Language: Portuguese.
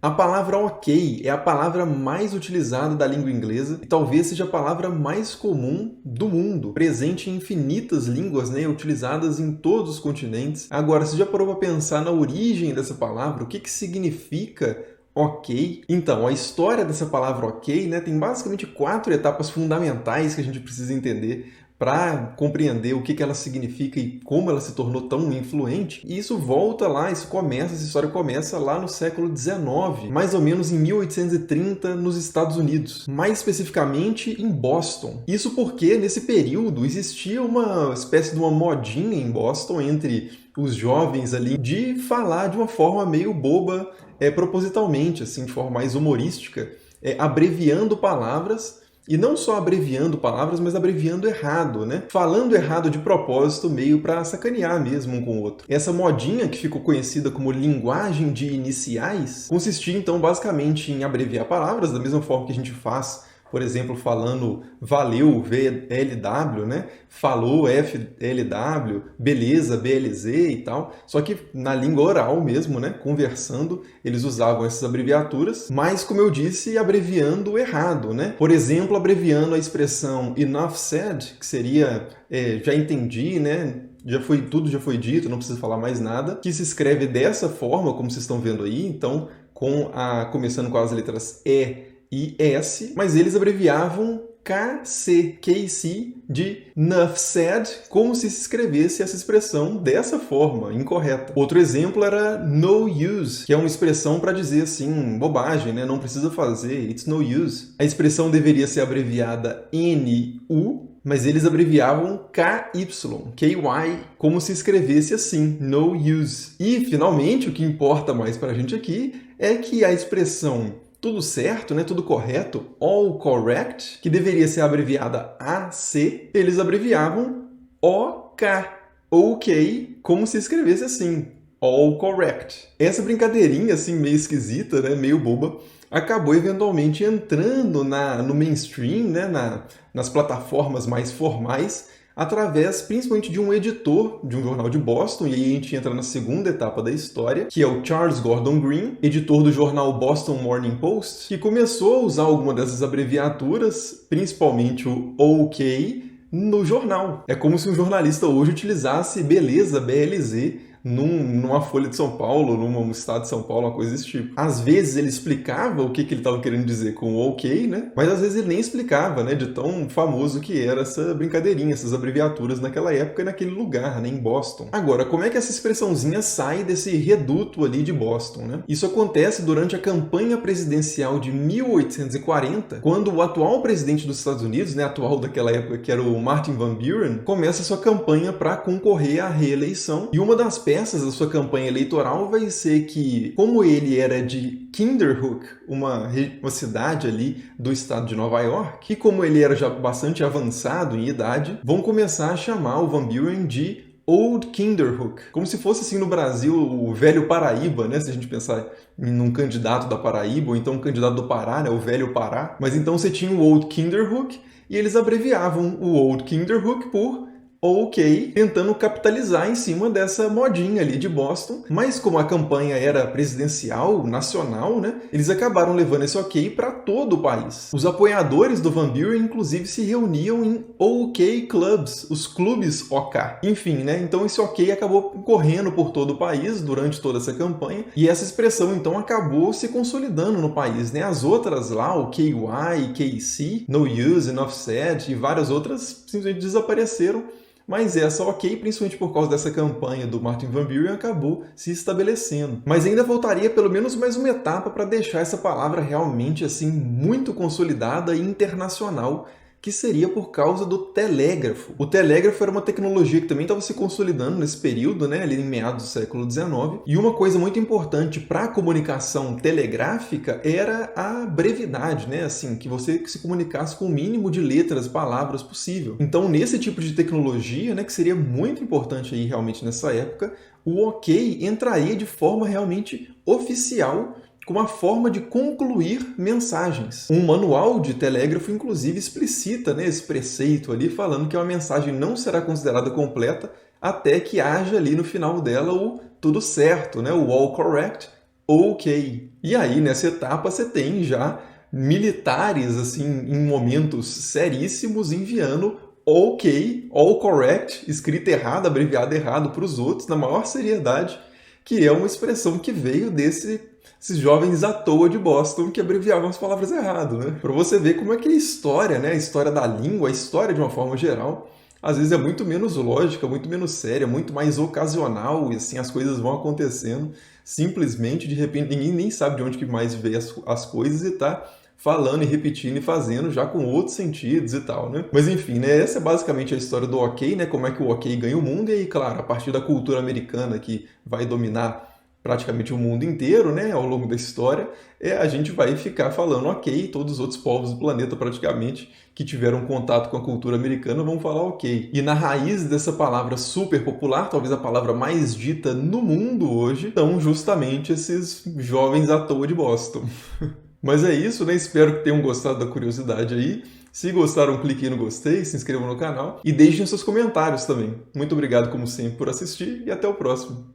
A palavra ok é a palavra mais utilizada da língua inglesa e talvez seja a palavra mais comum do mundo, presente em infinitas línguas, né, utilizadas em todos os continentes. Agora, você já parou para pensar na origem dessa palavra? O que significa ok? Então, a história dessa palavra ok, né, tem basicamente 4 etapas fundamentais que a gente precisa entender para compreender o que ela significa e como ela se tornou tão influente. E isso volta lá, essa história começa lá no século XIX, mais ou menos em 1830, nos Estados Unidos, mais especificamente em Boston. Isso porque nesse período existia uma espécie de uma modinha em Boston entre os jovens ali de falar de uma forma meio boba, propositalmente, assim, de forma mais humorística, abreviando palavras. E não só abreviando palavras, mas abreviando errado, né? Falando errado de propósito, meio para sacanear mesmo um com o outro. Essa modinha, que ficou conhecida como linguagem de iniciais, consistia então basicamente em abreviar palavras, da mesma forma que a gente faz, por exemplo, falando valeu, VLW, né? Falou, FLW, beleza, BLZ e tal. Só que na língua oral mesmo, né? Conversando, eles usavam essas abreviaturas, mas, como eu disse, abreviando errado, né? Por exemplo, abreviando a expressão enough said, que seria já entendi, né? Tudo já foi dito, não preciso falar mais nada, que se escreve dessa forma, como vocês estão vendo aí, então, começando com as letras E e S, mas eles abreviavam KC de enough said, como se escrevesse essa expressão dessa forma, incorreta. Outro exemplo era no use, que é uma expressão para dizer assim, bobagem, né? Não precisa fazer, it's no use. A expressão deveria ser abreviada NU, mas eles abreviavam KY, como se escrevesse assim, no use. E, finalmente, o que importa mais para a gente aqui é que a expressão tudo certo, né? Tudo correto, all correct, que deveria ser abreviada AC, eles abreviavam OK, OK, como se escrevesse assim, all correct. Essa brincadeirinha assim meio esquisita, né? Meio boba, acabou eventualmente entrando no mainstream, né? Nas plataformas mais formais, através principalmente de um editor de um jornal de Boston, e aí a gente entra na segunda etapa da história, que é o Charles Gordon Green, editor do jornal Boston Morning Post, que começou a usar alguma dessas abreviaturas, principalmente o OK, no jornal. É como se um jornalista hoje utilizasse beleza, BLZ, numa Folha de São Paulo, num estado de São Paulo, uma coisa desse tipo. Às vezes ele explicava o que ele estava querendo dizer com o OK, né? Mas às vezes ele nem explicava, né? De tão famoso que era essa brincadeirinha, essas abreviaturas naquela época e naquele lugar, né? Em Boston. Agora, como é que essa expressãozinha sai desse reduto ali de Boston, né? Isso acontece durante a campanha presidencial de 1840, quando o atual presidente dos Estados Unidos, né? Atual daquela época, que era o Martin Van Buren, começa sua campanha para concorrer à reeleição. E uma das peças da sua campanha eleitoral vai ser que, como ele era de Kinderhook, uma cidade ali do estado de Nova York, e como ele era já bastante avançado em idade, vão começar a chamar o Van Buren de Old Kinderhook, como se fosse assim no Brasil o velho Paraíba, né? Se a gente pensar num candidato da Paraíba, ou então um candidato do Pará, né? O velho Pará. Mas então você tinha o Old Kinderhook, e eles abreviavam o Old Kinderhook por OK, tentando capitalizar em cima dessa modinha ali de Boston. Mas como a campanha era presidencial, nacional, né, eles acabaram levando esse OK para todo o país. Os apoiadores do Van Buren, inclusive, se reuniam em OK Clubs, os clubes OK. Enfim, né, então esse OK acabou correndo por todo o país durante toda essa campanha, e essa expressão, então, acabou se consolidando no país, né? As outras lá, o KY, KC, No Use, Enough Said e várias outras simplesmente desapareceram. Mas essa OK, principalmente por causa dessa campanha do Martin Van Buren, acabou se estabelecendo. Mas ainda faltaria pelo menos mais uma etapa para deixar essa palavra realmente assim muito consolidada e internacional, que seria por causa do telégrafo. O telégrafo era uma tecnologia que também estava se consolidando nesse período, né, ali em meados do século XIX, e uma coisa muito importante para a comunicação telegráfica era a brevidade, né, assim, que você se comunicasse com o mínimo de letras, palavras possível. Então, nesse tipo de tecnologia, né, que seria muito importante aí realmente nessa época, o OK entraria de forma realmente oficial com a forma de concluir mensagens. Um manual de telégrafo, inclusive, explicita, né, esse preceito ali, falando que uma mensagem não será considerada completa até que haja ali no final dela o tudo certo, né, o all correct, OK. E aí, nessa etapa, você tem já militares, assim, em momentos seríssimos, enviando OK, all correct, escrita errada, abreviada errado para os outros, na maior seriedade, que é uma expressão que veio esses jovens à toa de Boston que abreviavam as palavras errado, né? Para você ver como é que a história, né, a história da língua, a história de uma forma geral, às vezes é muito menos lógica, muito menos séria, muito mais ocasional, e assim as coisas vão acontecendo, simplesmente, de repente, ninguém nem sabe de onde que mais veio as coisas e tá falando e repetindo e fazendo já com outros sentidos e tal, né? Mas enfim, né, essa é basicamente a história do OK, né, como é que o OK ganha o mundo, e aí, claro, a partir da cultura americana que vai dominar praticamente o mundo inteiro, né, ao longo da história, a gente vai ficar falando OK, todos os outros povos do planeta praticamente que tiveram contato com a cultura americana vão falar OK. E na raiz dessa palavra super popular, talvez a palavra mais dita no mundo hoje, estão justamente esses jovens à toa de Boston. Mas é isso, né? Espero que tenham gostado da curiosidade aí. Se gostaram, cliquem no gostei, se inscrevam no canal e deixem seus comentários também. Muito obrigado, como sempre, por assistir e até o próximo.